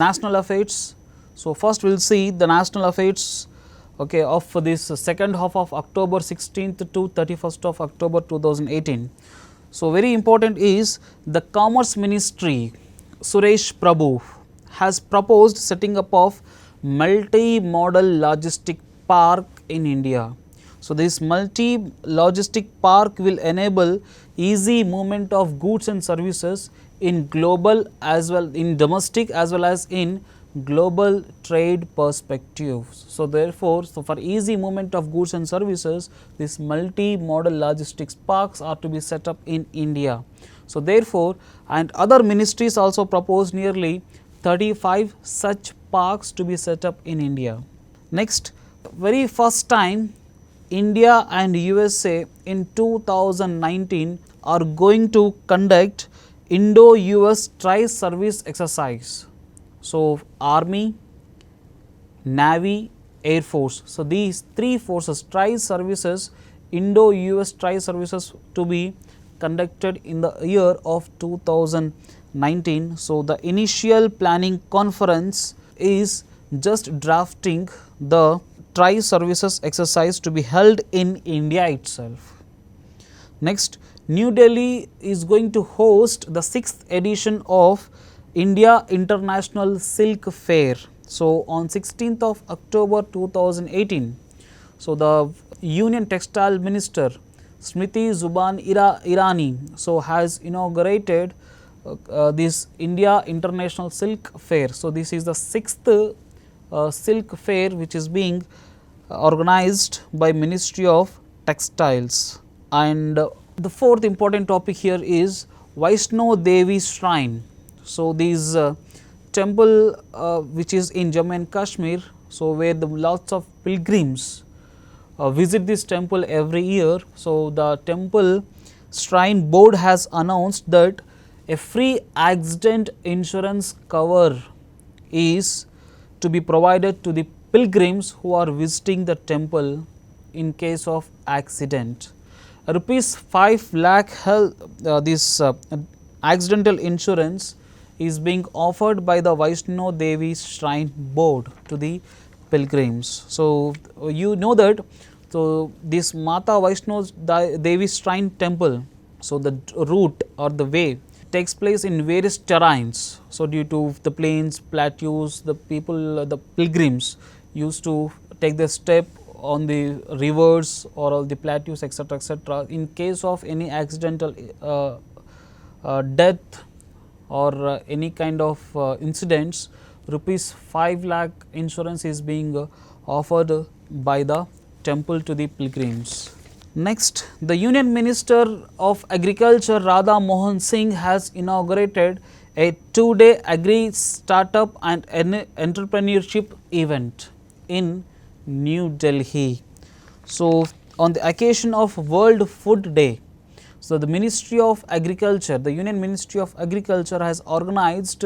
national affairs. So, first we will see the national affairs okay, of this second half of October 16th to 31st of October 2018. So, very important is the Commerce Ministry Suresh Prabhu has proposed setting up of multi-modal logistic park in India. So, this multi-logistic park will enable easy movement of goods and services in global as well in domestic as well as in global trade perspective. So, therefore, for easy movement of goods and services, this multi-modal logistics parks are to be set up in India. So, therefore, and other ministries also propose nearly 35 such parks to be set up in India. Next, very first time India and USA in 2019 are going to conduct Indo-US tri-service exercise. So, Army, Navy, Air Force. So, these three forces tri-services, Indo-US tri-services to be conducted in the year of 2019. So, the initial planning conference is just drafting the tri-services exercise to be held in India itself. Next, New Delhi is going to host the 6th edition of India International Silk Fair. So, on 16th of October 2018, so the Union Textile Minister Smriti Zuban Irani so has inaugurated this India International Silk Fair. So, this is the 6th silk fair which is being organized by Ministry of Textiles. And the fourth important topic here is Vaishno Devi Shrine. So, this temple which is in Jammu and Kashmir, so where the lots of pilgrims visit this temple every year. So, the temple shrine board has announced that a free accident insurance cover is to be provided to the pilgrims who are visiting the temple in case of accident. Rupees 5 lakh this accidental insurance is being offered by the Vaishno Devi Shrine Board to the pilgrims. So, you know that so this Mata Vaishno Devi Shrine temple, so the route or the way takes place in various terrains. So, due to the plains, plateaus, the people, the pilgrims used to take the step on the rivers or all the plateaus etc., etc. In case of any accidental death or any kind of incidents, rupees 5 lakh insurance is being offered by the temple to the pilgrims. Next, the Union Minister of Agriculture Radha Mohan Singh has inaugurated a 2-day agri startup and entrepreneurship event in New Delhi. So, on the occasion of World Food Day, so the Ministry of Agriculture, the Union Ministry of Agriculture has organized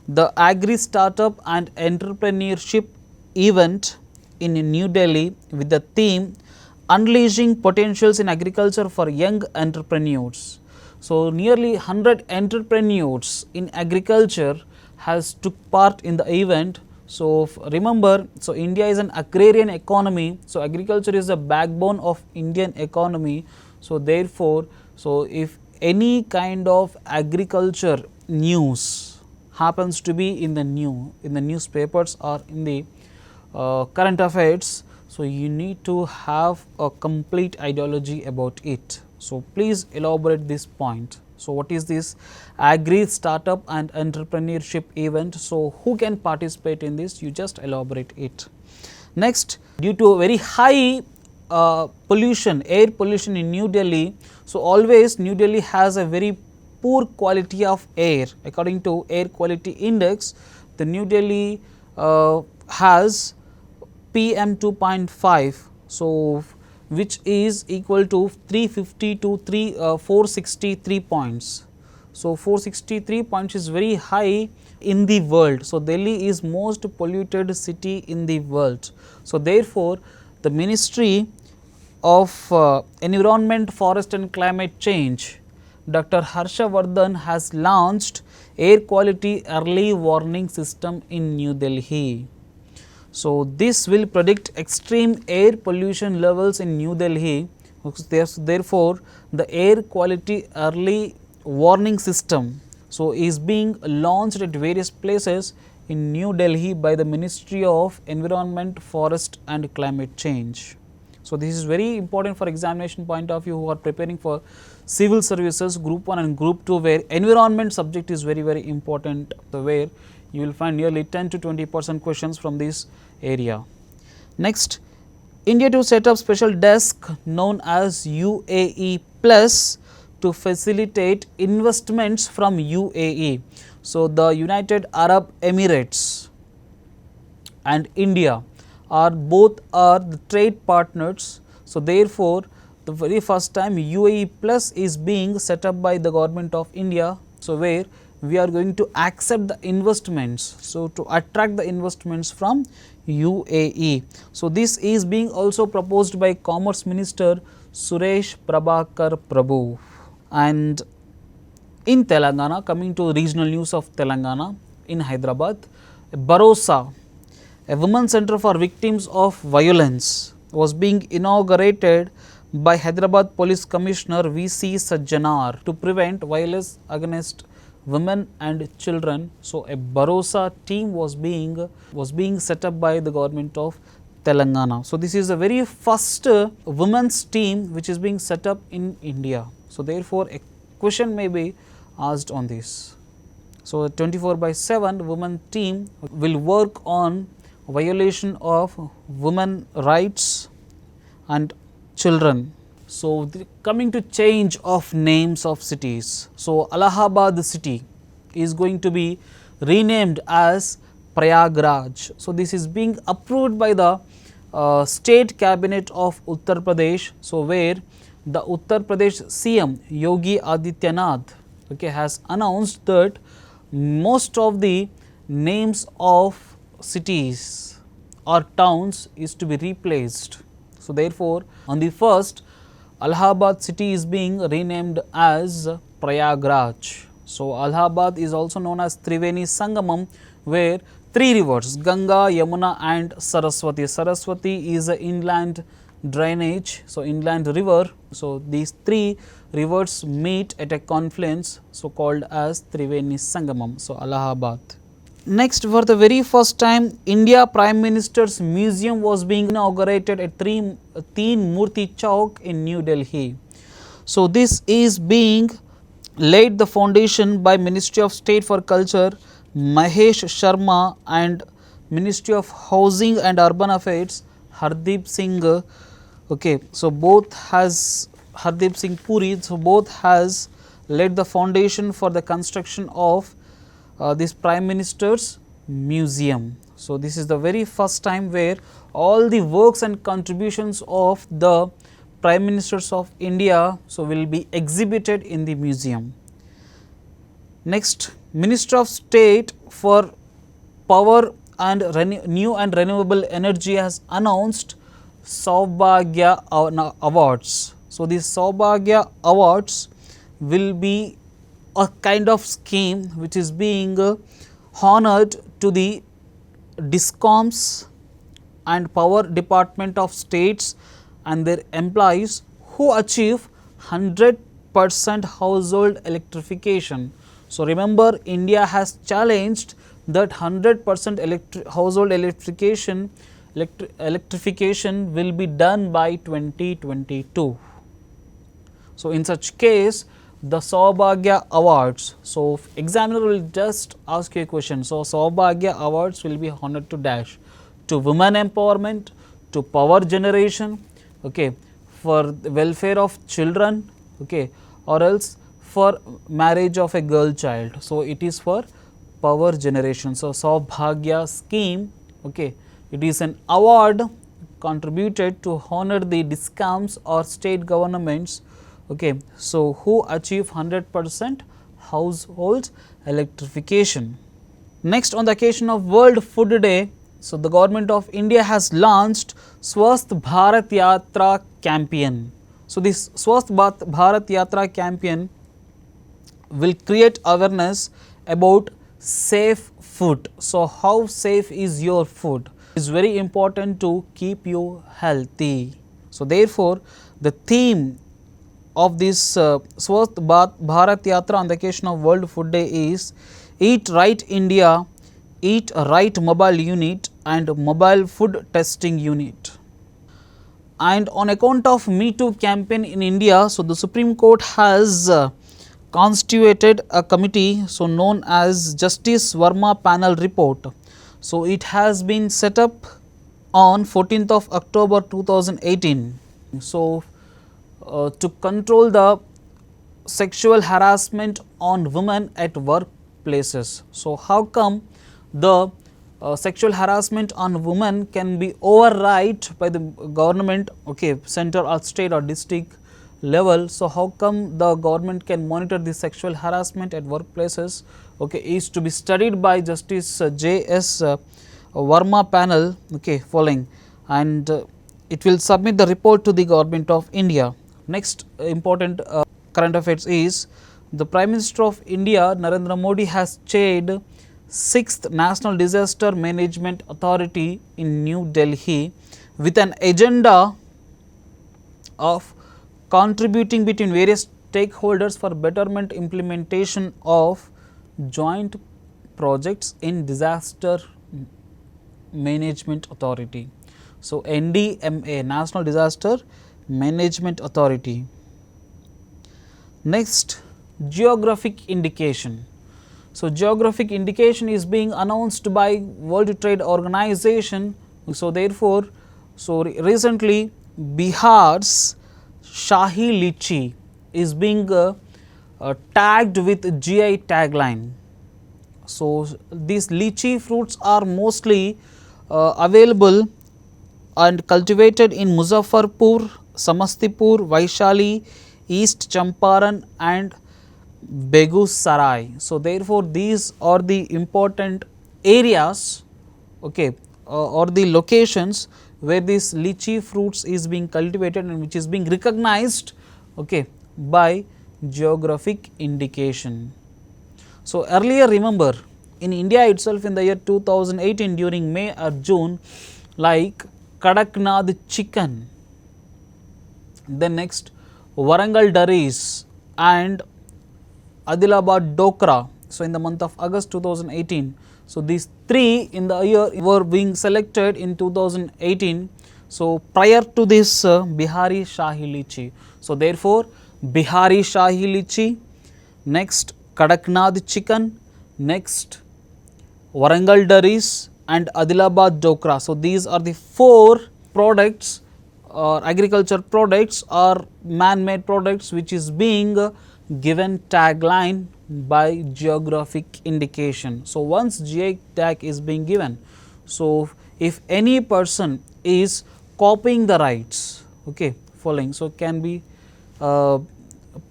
the Agri Startup and Entrepreneurship event in New Delhi with the theme Unleashing Potentials in Agriculture for Young Entrepreneurs. So, nearly 100 entrepreneurs in agriculture has took part in the event. So, remember, so India is an agrarian economy. So, agriculture is the backbone of Indian economy. So, therefore, so if any kind of agriculture news happens to be in the newspapers or in the current affairs, so you need to have a complete ideology about it. So, please elaborate this point. So, what is this Agri Startup and Entrepreneurship event? So, who can participate in this? You just elaborate it. Next, due to a very high pollution, air pollution in New Delhi, so always New Delhi has a very poor quality of air. According to Air Quality Index, the New Delhi has PM 2.5, so which is equal to 350 to 463 points. So, 463 points is very high in the world. So, Delhi is most polluted city in the world. So, therefore, the Ministry of Environment, Forest and Climate Change Dr. Harshavardhan has launched air quality early warning system in New Delhi. So, this will predict extreme air pollution levels in New Delhi. Therefore, the air quality early warning system is being launched at various places in New Delhi by the Ministry of Environment, Forest and Climate Change. So, this is very important for examination point of view who are preparing for civil services group 1 and group 2, where environment subject is very important, where you will find nearly 10 to 20% questions from this area. Next, India to set up special desk known as UAE Plus to facilitate investments from UAE. So, the United Arab Emirates and India are both the trade partners. So, therefore, the very first time UAE Plus is being set up by the government of India. So, where we are going to accept the investments. So, to attract the investments from UAE. So, this is being also proposed by Commerce Minister Suresh Prabhakar Prabhu. And in Telangana, coming to regional news of Telangana, in Hyderabad, Barosa, a women's center for victims of violence, was being inaugurated by Hyderabad Police Commissioner VC Sajjanar to prevent violence against women and children. So, a Barosa team was being set up by the government of Telangana. So, this is the very first women's team which is being set up in India. So, therefore, a question may be asked on this. So, 24/7 women team will work on violation of women rights and children. So, coming to change of names of cities. So, Allahabad city is going to be renamed as Prayagraj. So, this is being approved by the state cabinet of Uttar Pradesh. So, where the Uttar Pradesh CM Yogi Adityanath has announced that most of the names of cities or towns is to be replaced. So, therefore, on the first, Allahabad city is being renamed as Prayagraj. So, Allahabad is also known as Triveni Sangamam, where three rivers Ganga, Yamuna and Saraswati. Saraswati is an inland drainage, so inland river. So, these three rivers meet at a confluence, so called as Triveni Sangamam. So, Allahabad. Next, for the very first time, India Prime Minister's Museum was being inaugurated at Teen Murti Chowk in New Delhi. So, this is being laid the foundation by Ministry of State for Culture, Mahesh Sharma, and Ministry of Housing and Urban Affairs, Hardeep Singh. So, both has Hardeep Singh Puri, so both has laid the foundation for the construction of this Prime Minister's Museum. So, this is the very first time where all the works and contributions of the Prime Ministers of India will be exhibited in the museum. Next, Minister of State for Power and New and Renewable Energy has announced Saubhagya Awards. So, these Saubhagya Awards will be a kind of scheme which is being honored to the DISCOMs and power department of states and their employees who achieve 100% household electrification. So, remember, India has challenged that 100% household electrification will be done by 2022. So, in such case, the Saubhagya Awards. So, examiner will just ask you a question. So, Saubhagya Awards will be honored to dash to women empowerment, to power generation, for the welfare of children, or else for marriage of a girl child. So, it is for power generation. So, Saubhagya scheme, it is an award contributed to honor the DISCOMs or state governments, so who achieve 100% household electrification. Next, on the occasion of World Food Day, so the government of India has launched Swasth Bharat Yatra campaign. So, this Swasth Bharat Yatra campaign will create awareness about safe food. So, how safe is your food? It is very important to keep you healthy. So, therefore, the theme of this Swasth Bharat Yatra on the occasion of World Food Day is Eat Right India, Eat Right Mobile Unit and Mobile Food Testing Unit. And on account of Me Too campaign in India, so the Supreme Court has constituted a committee, so known as Justice Verma Panel Report. So, it has been set up on 14th of October 2018. So, to control the sexual harassment on women at workplaces. So, how come the sexual harassment on women can be override by the government, okay, center or state or district level? So, how come the government can monitor the sexual harassment at workplaces, okay, is to be studied by Justice J.S. Verma panel, okay, following, and it will submit the report to the Government of India. Next important current affairs is the Prime Minister of India Narendra Modi has chaired 6th National Disaster Management Authority in New Delhi with an agenda of contributing between various stakeholders for betterment implementation of joint projects in Disaster Management Authority. So, NDMA, National Disaster Management Authority. Next, geographic indication. So, geographic indication is being announced by World Trade Organization. So, therefore, recently Bihar's Shahi Lychee is being tagged with GI tagline. So, these lychee fruits are mostly available and cultivated in Muzaffarpur, Samastipur, Vaishali, East Champaran and Begusarai. So, therefore, these are the important areas, okay, or the locations where this lychee fruits is being cultivated and which is being recognized, okay, by geographic indication. So, earlier remember in India itself in the year 2018 during May or June, like Kadaknad chicken, then next Warangal Daris and Adilabad Dokra. So, in the month of August 2018. So, these three in the year were being selected in 2018. So, prior to this Bihari Shahi Lychee. So, therefore, Bihari Shahi Lychee, next Kadaknad chicken, next Warangal Daris and Adilabad Dokra. So, these are the 4 products or agriculture products or man-made products which is being given tagline by geographic indication. So, once GI tag is being given, so if any person is copying the rights, okay, following, so can be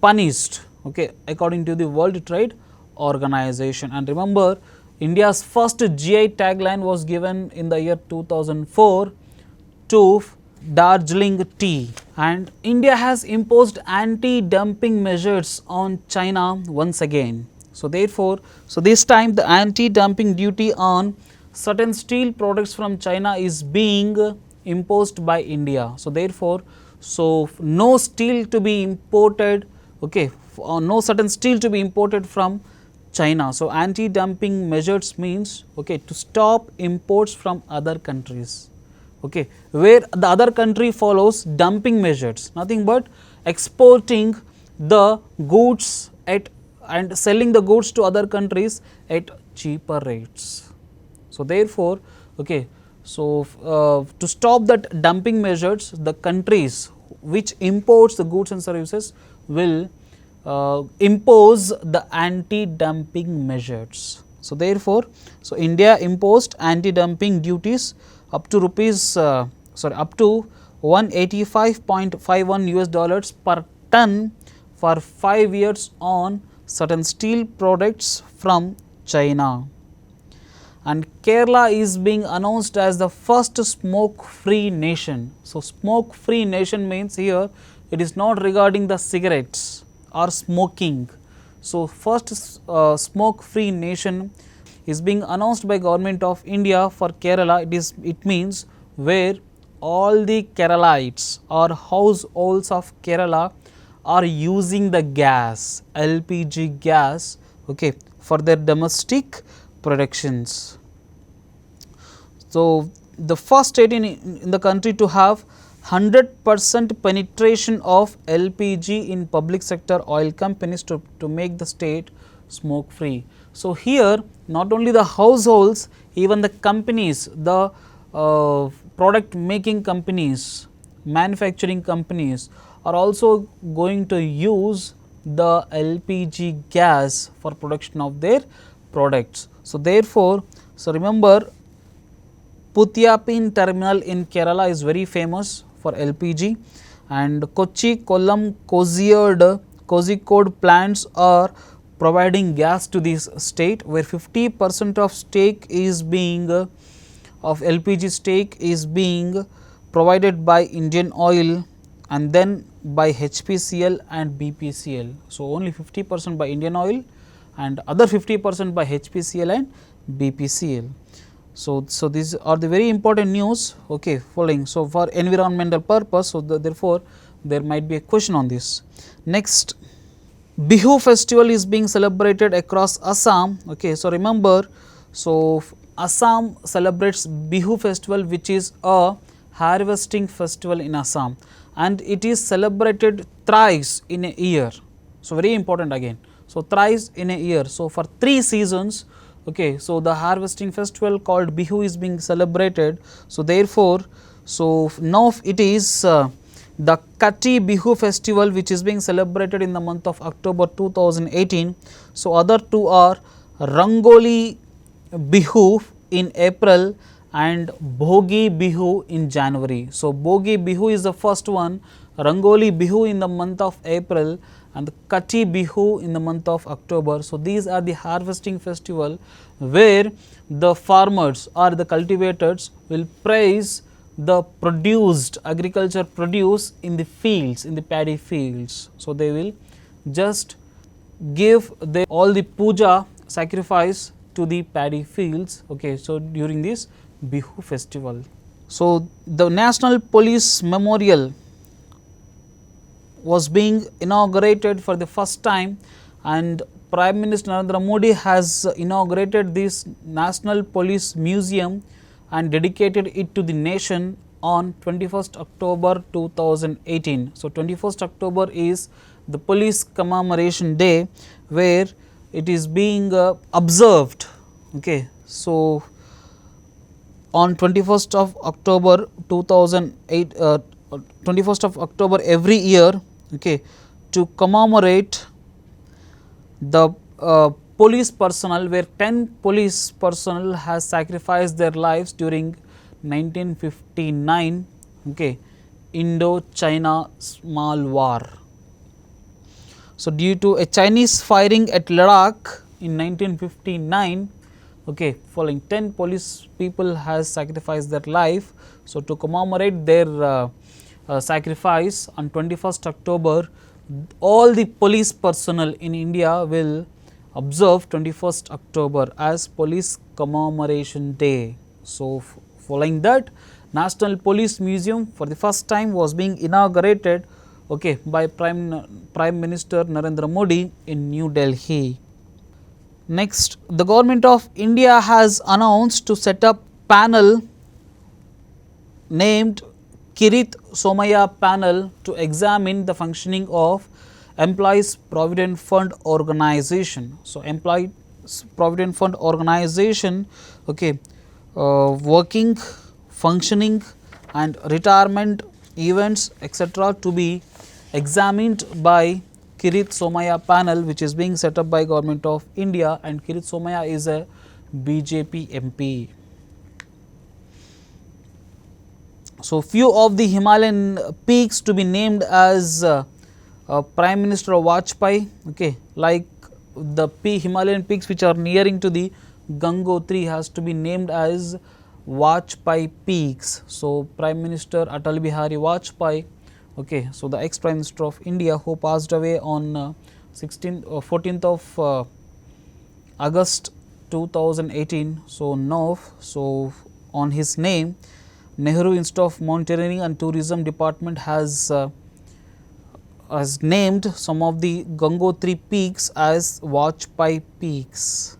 punished, okay, according to the World Trade Organization. And remember, India's first GI tagline was given in the year 2004 to Darjeeling tea, and India has imposed anti-dumping measures on China once again. So, therefore, this time the anti-dumping duty on certain steel products from China is being imposed by India. So, therefore, no steel to be imported, okay, no certain steel to be imported from China. So, anti-dumping measures means, okay, to stop imports from other countries, okay, where the other country follows dumping measures, nothing but exporting the goods at and selling the goods to other countries at cheaper rates. So, therefore, okay, to stop that dumping measures, the countries which imports the goods and services will impose the anti-dumping measures. So, therefore, India imposed anti-dumping duties up to up to 185.51 US dollars per ton for 5 years on certain steel products from China. And Kerala is being announced as the first smoke free nation. So, smoke free nation means here it is not regarding the cigarettes or smoking. So, first smoke free nation is being announced by government of India for Kerala. It means where all the Keralites or households of Kerala are using the gas, LPG gas, okay, for their domestic productions. So, the first state in the country to have 100% penetration of LPG in public sector oil companies to make the state smoke free. So, here not only the households, even the companies, the product making companies, manufacturing companies are also going to use the LPG gas for production of their products. So, therefore, so remember Puthiapin terminal in Kerala is very famous for LPG, and Kochi, Kollam, Kozhikode plants are providing gas to this state, where 50% of stake is being of LPG stake is being provided by Indian Oil and then by HPCL and BPCL. So, only 50% by Indian Oil and other 50% by HPCL and BPCL. So, these are the very important news, okay, following. So, for environmental purpose, so therefore, there might be a question on this. Next, Bihu festival is being celebrated across Assam, okay. So, remember, so Assam celebrates Bihu festival, which is a harvesting festival in Assam, and it is celebrated thrice in a year. So, very important again. So, thrice in a year. So, for 3 seasons, okay. So, the harvesting festival called Bihu is being celebrated. So, therefore, so now it is the Kati Bihu festival, which is being celebrated in the month of October 2018. So, other two are Rangoli Bihu in April and Bhogi Bihu in January. So, Bhogi Bihu is the first one, Rangoli Bihu in the month of April and the Kati Bihu in the month of October. So, these are the harvesting festival where the farmers or the cultivators will praise the produced agriculture produce in the fields, in the paddy fields. So, they will just give all the puja sacrifice to the paddy fields, okay. So, during this Bihu festival. So, the National Police Memorial was being inaugurated for the first time, and Prime Minister Narendra Modi has inaugurated this National Police Museum and dedicated it to the nation on 21st October 2018. So, 21st October is the Police Commemoration Day, where it is being observed, okay. So, on 21st of October 2008, 21st of October every year, okay, to commemorate the police personnel, where 10 police personnel has sacrificed their lives during 1959, okay, Indo-China Small War. So, due to a Chinese firing at Ladakh in 1959, okay, following 10 police people has sacrificed their life. So, to commemorate their sacrifice on 21st October, all the police personnel in India will observe 21st October as Police Commemoration Day. So, following that, National Police Museum for the first time was being inaugurated, okay, by Prime Minister Narendra Modi in New Delhi. Next, the government of India has announced to set up panel named Kirit Somaiya panel to examine the functioning of Employees Provident Fund Organization. So, Employees Provident Fund Organization, okay, working, functioning and retirement events etc. to be examined by Kirit Somaiya panel, which is being set up by Government of India, and Kirit Somaiya is a BJP MP. So, few of the Himalayan peaks to be named as Prime Minister Vajpayee, okay, like the Himalayan peaks which are nearing to the Gangotri has to be named as Vajpayee peaks. So, Prime Minister Atal Bihari Vajpayee, okay, so the ex Prime Minister of India who passed away on 14th of August 2018. So now, so on his name, Nehru Institute of Mountaineering and Tourism Department has named some of the Gangotri peaks as Vajpayee peaks.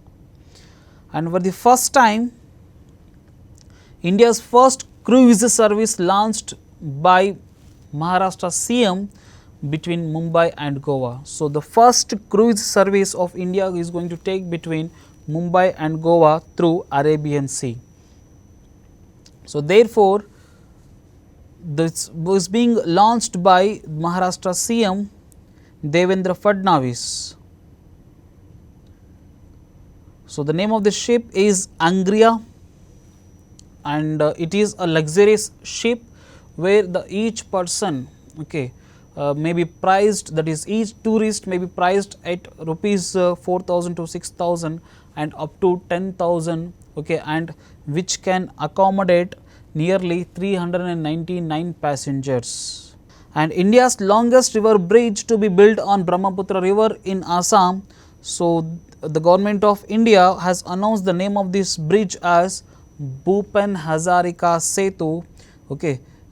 And for the first time, India's first cruise service launched by Maharashtra CM between Mumbai and Goa. So, the first cruise service of India is going to take between Mumbai and Goa through Arabian Sea. So, therefore, this was being launched by Maharashtra CM Devendra Fadnavis. So, the name of the ship is Angria, and it is a luxurious ship where each person may be priced, that is each tourist may be priced at rupees 4,000 to 6,000 and up to 10,000, and which can accommodate nearly 399 passengers. And India's longest river bridge to be built on Brahmaputra river in Assam. So, the government of India has announced the name of this bridge as Bhupen Hazarika Setu,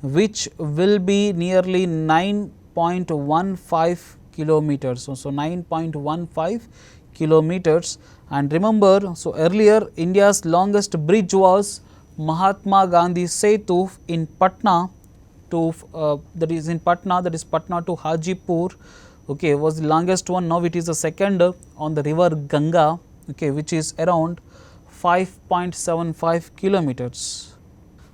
which will be nearly 9.15 kilometers. So, 9.15 kilometers. And remember, so earlier India's longest bridge was Mahatma Gandhi Setu in Patna to that is Patna to Hajipur, was the longest one. Now it is the second on the river Ganga, which is around 5.75 kilometers.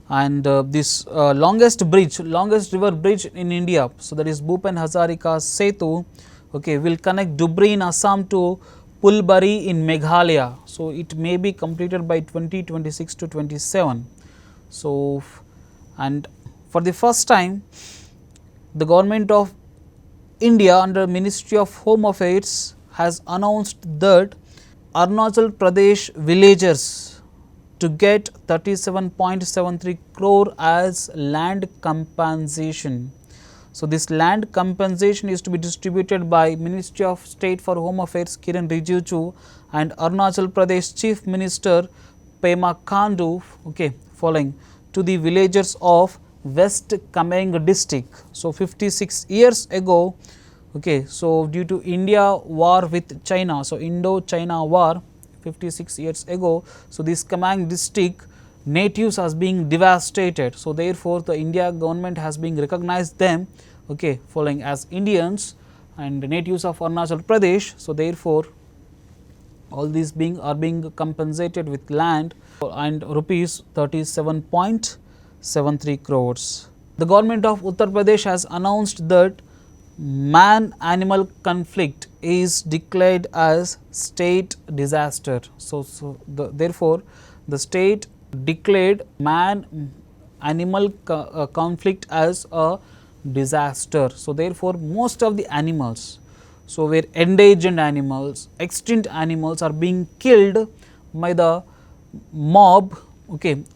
And this longest river bridge in India, so that is Bhupen Hazarika Setu, will connect Dhubri in Assam to Pulbari in Meghalaya. So, it may be completed by 2026 to 27. So, and for the first time, the government of India under Ministry of Home Affairs has announced that Arunachal Pradesh villagers to get 37.73 crore as land compensation. So, this land compensation is to be distributed by Ministry of State for Home Affairs Kiren Rijiju and Arunachal Pradesh Chief Minister Pema Khandu, following to the villagers of West Kameng district. So, 56 years ago, so due to India war with China, so Indo-China war 56 years ago, so this Kameng district natives has been devastated. So, therefore, the India government has been recognized them following as Indians and natives of Arunachal Pradesh. So, therefore, all these are being compensated with land and rupees 37.73 crores. The government of Uttar Pradesh has announced that man-animal conflict is declared as state disaster. So, therefore, the state declared man-animal conflict as a disaster. So, therefore, most of the animals, so where endangered animals, extinct animals are being killed by the mob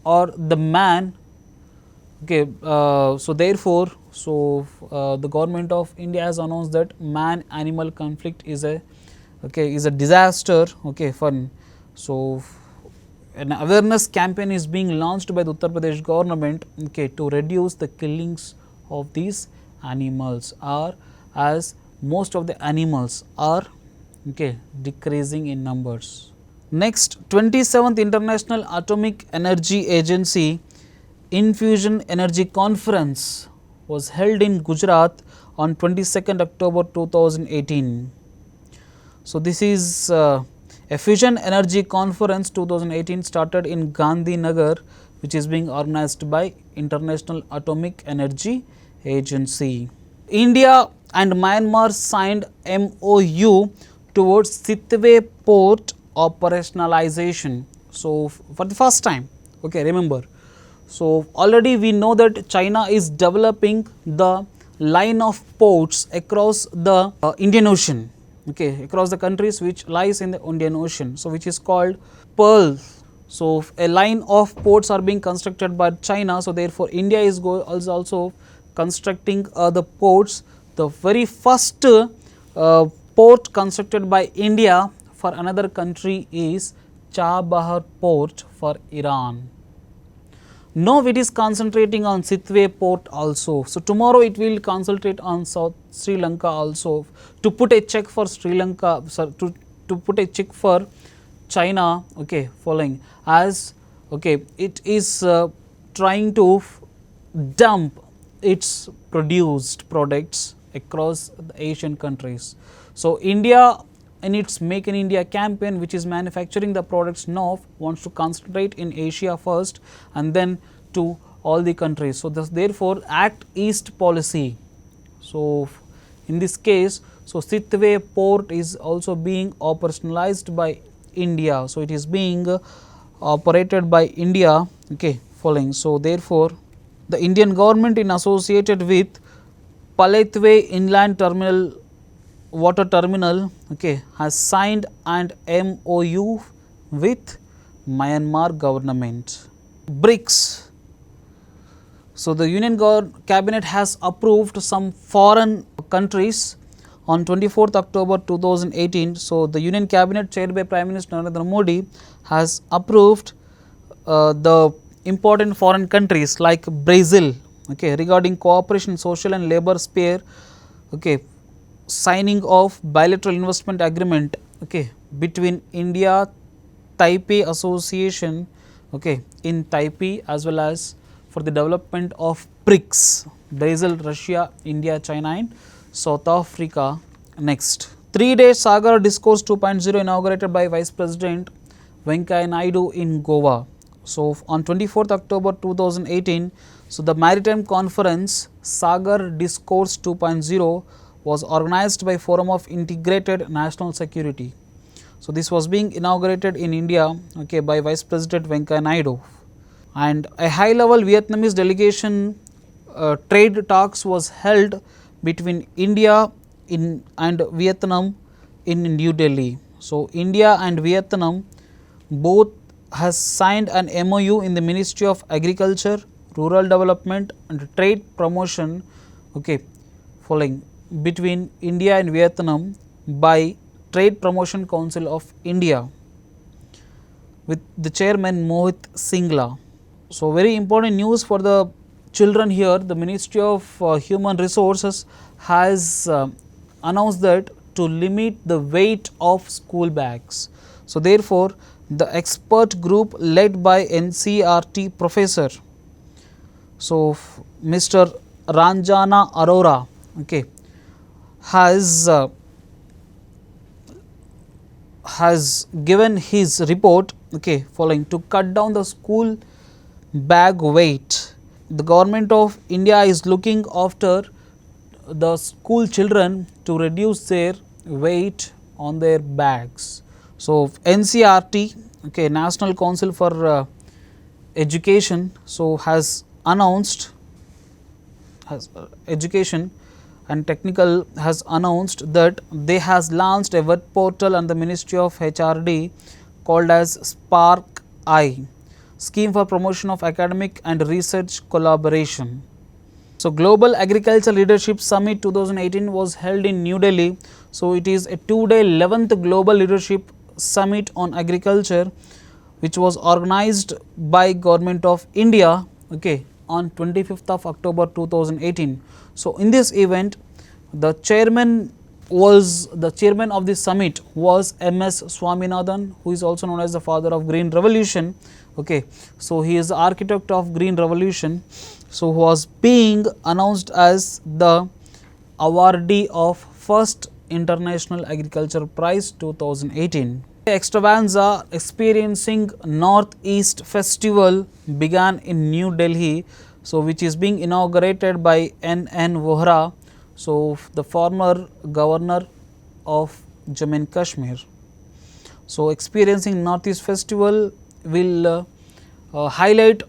or the man. So, therefore, the government of India has announced that man-animal conflict is a disaster. Fun. So, an awareness campaign is being launched by the Uttar Pradesh government to reduce the killings of these animals, or as most of the animals are decreasing in numbers. Next, 27th International Atomic Energy Agency Infusion Energy Conference was held in Gujarat on 22nd October 2018. So, this is a Fusion Energy Conference 2018 started in Gandhinagar, which is being organized by International Atomic Energy Agency. India and Myanmar signed MOU towards Sittwe port operationalization. So, for the first time, remember. So, already we know that China is developing the line of ports across the Indian Ocean, across the countries which lies in the Indian Ocean. So, which is called Pearl. So, a line of ports are being constructed by China. So, therefore, India is also constructing the ports. The very first port constructed by India for another country is Chabahar port for Iran. Now it is concentrating on Sitwe port also. So tomorrow it will concentrate on South Sri Lanka also to put a check for Sri Lanka, to put a check for China, okay, following as okay, it is trying to dump its produced products across the Asian countries. So India in its Make in India campaign, which is manufacturing the products now, wants to concentrate in Asia first and then to all the countries. So therefore Act East policy. So in this case, so Sitwe port is also being operationalized by India. So it is being operated by India, okay, following. So therefore the Indian government in associated with Paletwe Inland Terminal Water Terminal, okay, has signed an MOU with Myanmar government. BRICS. So the Union Cabinet has approved some foreign countries on 24th October 2018. So the Union Cabinet chaired by Prime Minister Narendra Modi has approved the important foreign countries like Brazil, okay, regarding cooperation social and labor sphere, okay, signing of bilateral investment agreement, okay, between India Taipei Association, okay, in Taipei, as well as for the development of BRICS, Brazil, Russia, India, China and South Africa. Next, 3-day Sagar Discourse 2.0 inaugurated by Vice President Venkaiah Naidu in Goa. So on 24th October 2018, so the Maritime Conference Sagar Discourse 2.0 was organized by Forum of Integrated National Security. So this was being inaugurated in India, okay, by Vice President Venkaiah Naidu. And a high level Vietnamese delegation trade talks was held between India and Vietnam in New Delhi. So India and Vietnam both has signed an MOU in the Ministry of Agriculture, Rural Development and Trade Promotion, okay, following between India and Vietnam by Trade Promotion Council of India with the chairman Mohit Singla. So very important news for the children here. The Ministry of Human Resources has announced that to limit the weight of school bags. So therefore the expert group led by NCRT professor, so Mr. Ranjana Arora, okay, has given his report, okay, following to cut down the school bag weight. The government of India is looking after the school children to reduce their weight on their bags. So NCRT, okay, National Council for Education, so has announced, education and technical has announced that they has launched a web portal and the Ministry of HRD called as Spark I, scheme for promotion of academic and research collaboration. So Global Agriculture Leadership Summit 2018 was held in New Delhi. So it is a 2-day 11th Global Leadership Summit on Agriculture, which was organized by Government of India, okay, on 25th of October 2018. So in this event, the chairman of this summit was MS Swaminathan, who is also known as the father of Green Revolution, okay. So he is the architect of Green Revolution, so was being announced as the awardee of first International Agriculture Prize 2018. Extravaganza experiencing Northeast Festival began in New Delhi, so which is being inaugurated by N.N. Vohra, so the former governor of Jammu and Kashmir. So experiencing Northeast Festival will highlight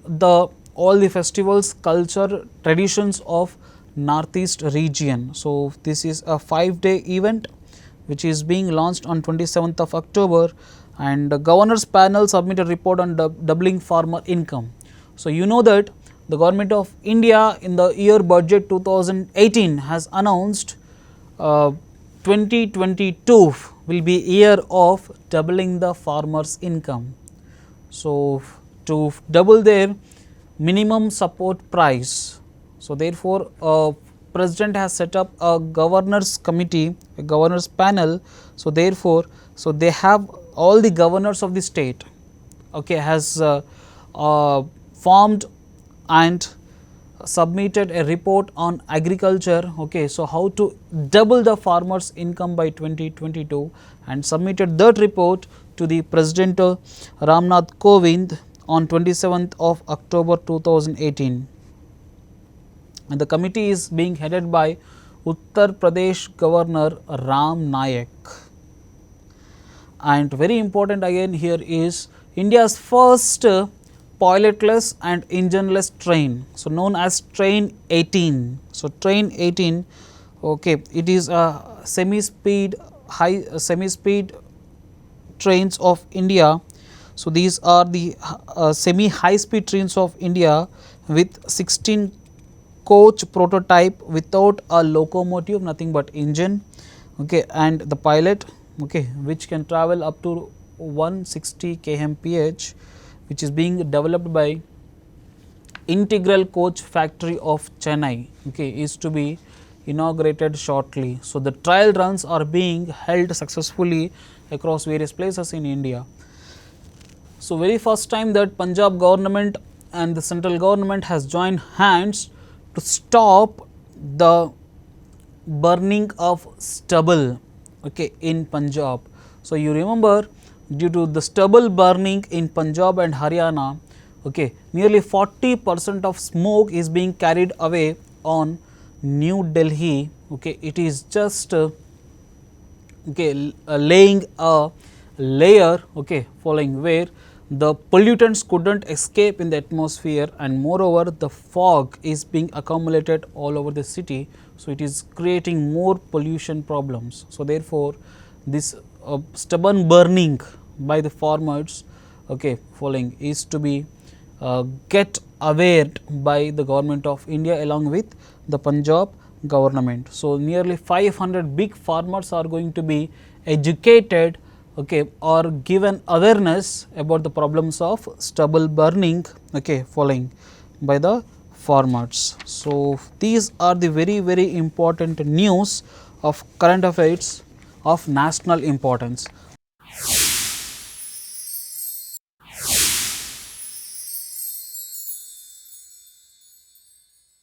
all the festivals, culture, traditions of Northeast region. So this is a 5-day event which is being launched on 27th of October, and the governor's panel submitted report on doubling farmer income. So you know that the government of India in the year budget 2018 has announced 20 2022 will be year of doubling the farmers income. So, to double their minimum support price. So, therefore, president has set up a governors committee, a governors panel. So, therefore, so they have all the governors of the state, okay, has formed and submitted a report on agriculture, okay. So, how to double the farmers income by 2022 and submitted that report to the President Ramnath Kovind on 27th of October 2018, and the committee is being headed by Uttar Pradesh Governor Ram Nayak. And very important again here is India's first pilotless and engineless train, so known as Train 18. So, Train 18, okay, it is a semi-speed trains of India. So, these are the semi high speed trains of India with 16 coach prototype without a locomotive, nothing but engine, okay, and the pilot, okay, which can travel up to 160 kmph, which is being developed by Integral Coach Factory of Chennai, okay, is to be inaugurated shortly. So, the trial runs are being held successfully across various places in India. So, very first time that Punjab government and the central government has joined hands to stop the burning of stubble, okay, in Punjab. So, you remember, due to the stubble burning in Punjab and Haryana, okay, nearly 40% of smoke is being carried away on New Delhi, okay. It is just okay, laying a layer, okay, following where the pollutants could not escape in the atmosphere, and moreover the fog is being accumulated all over the city. So, it is creating more pollution problems. So, therefore, this stubborn burning by the farmers, okay, following is to be get aware by the government of India along with the Punjab government. So, nearly 500 big farmers are going to be educated, okay, or given awareness about the problems of stubble burning, okay, following by the farmers. So, these are the very important news of current affairs of national importance.